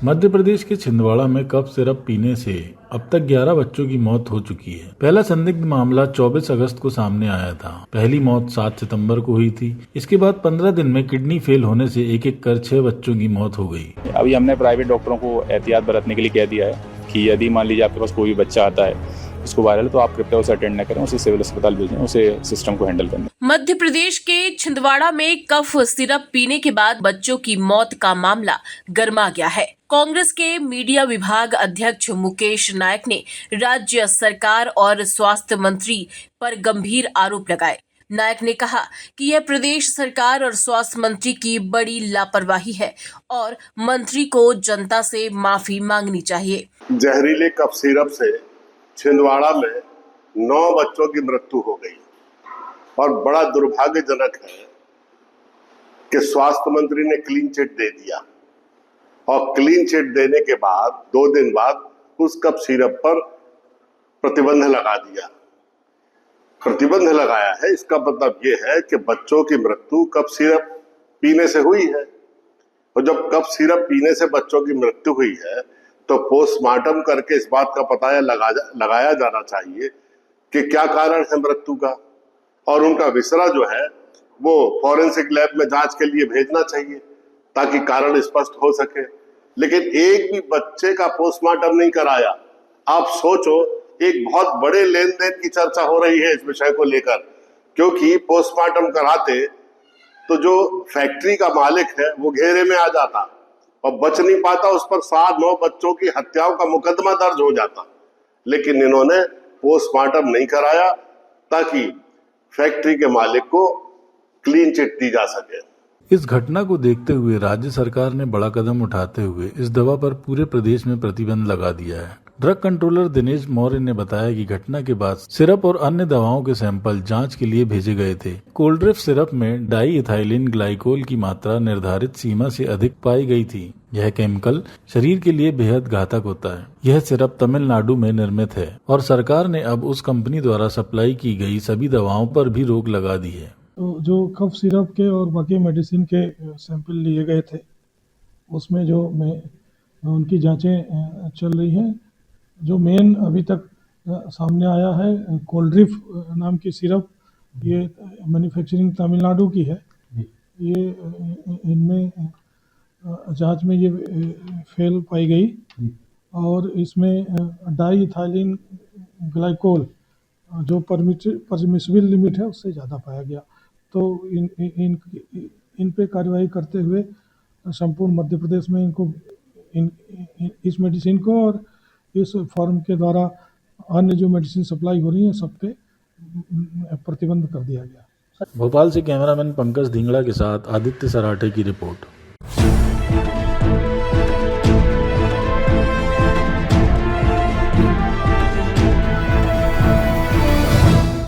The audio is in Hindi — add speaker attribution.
Speaker 1: मध्य प्रदेश के छिंदवाड़ा में कफ सिरप पीने से अब तक 11 बच्चों की मौत हो चुकी है। पहला संदिग्ध मामला 24 अगस्त को सामने आया था। पहली मौत 7 सितंबर को हुई थी। इसके बाद 15 दिन में किडनी फेल होने से एक एक कर 6 बच्चों की मौत हो गई।
Speaker 2: अभी हमने प्राइवेट डॉक्टरों को एहतियात बरतने के लिए कह दिया है कि यदि मान लीजिए आपके पास कोई भी बच्चा आता है इसको वायरल, तो आप कृपया उसे अटेंड न करें, उसे सिविल अस्पताल भेजें, उसे सिस्टम को हैंडल करने।
Speaker 3: मध्य प्रदेश के छिंदवाड़ा में कफ सिरप पीने के बाद बच्चों की मौत का मामला गर्मा गया है। कांग्रेस के मीडिया विभाग अध्यक्ष मुकेश नायक ने राज्य सरकार और स्वास्थ्य मंत्री पर गंभीर आरोप लगाए। नायक ने कहा कि यह प्रदेश सरकार और स्वास्थ्य मंत्री की बड़ी लापरवाही है और मंत्री को जनता से माफी मांगनी चाहिए।
Speaker 4: जहरीले कफ सिरप से छिंदवाड़ा में 9 बच्चों की मृत्यु हो गई और बड़ा दुर्भाग्यजनक है कि स्वास्थ्य मंत्री ने क्लीन चिट दे दिया और क्लीन चिट देने के बाद 2 दिन बाद उस कफ सिरप पर प्रतिबंध लगा दिया। प्रतिबंध लगाया है, इसका मतलब ये है कि बच्चों की मृत्यु कफ सिरप पीने से हुई है। और जब कफ सिरप पीने से बच्चों की मृत्यु हुई है तो पोस्टमार्टम करके इस बात का पता लगाया जाना चाहिए कि क्या कारण है मृत्यु का, और उनका विसरा जो है वो फॉरेंसिक लैब में जांच के लिए भेजना चाहिए ताकि कारण स्पष्ट हो सके। लेकिन एक भी बच्चे का पोस्टमार्टम नहीं कराया। आप सोचो, एक बहुत बड़े लेन देन की चर्चा हो रही है इस विषय को लेकर, क्योंकि पोस्टमार्टम कराते तो जो फैक्ट्री का मालिक है वो घेरे में आ जाता और बच नहीं पाता, उस पर 7-9 बच्चों की हत्याओं का मुकदमा दर्ज हो जाता। लेकिन इन्होंने पोस्टमार्टम नहीं कराया ताकि फैक्ट्री के मालिक को क्लीन चिट दी जा सके।
Speaker 1: इस घटना को देखते हुए राज्य सरकार ने बड़ा कदम उठाते हुए इस दवा पर पूरे प्रदेश में प्रतिबंध लगा दिया है। ड्रग कंट्रोलर दिनेश मौर्य ने बताया कि घटना के बाद सिरप और अन्य दवाओं के सैंपल जांच के लिए भेजे गए थे। कोल्ड्रिफ सिरप में डाई इथाइलिन ग्लाइकोल की मात्रा निर्धारित सीमा से अधिक पाई गई थी। यह केमिकल शरीर के लिए बेहद घातक होता है। यह सिरप तमिलनाडु में निर्मित है और सरकार ने अब उस कंपनी द्वारा सप्लाई की गई सभी दवाओं पर भी रोक लगा दी है।
Speaker 5: तो जो कफ सिरप के और बाकी मेडिसिन के सैंपल लिए गए थे उसमें जो उनकी जांचें चल रही हैं। जो मेन अभी तक सामने आया है कोल्ड्रिफ नाम की सिरप, ये मैन्युफैक्चरिंग तमिलनाडु की है। ये इनमें जांच में ये फेल पाई गई और इसमें डाई इथाइलिन ग्लाइकोल जो परमिसिबल लिमिट है उससे ज़्यादा पाया गया। तो इन पे कार्रवाई करते हुए संपूर्ण मध्य प्रदेश में इनको इस मेडिसिन को और इस फॉर्म के द्वारा अन्य जो मेडिसिन सप्लाई हो रही है सब पे प्रतिबंध कर दिया गया।
Speaker 1: भोपाल से कैमरामैन पंकज धिंगड़ा के साथ आदित्य सराठे की रिपोर्ट।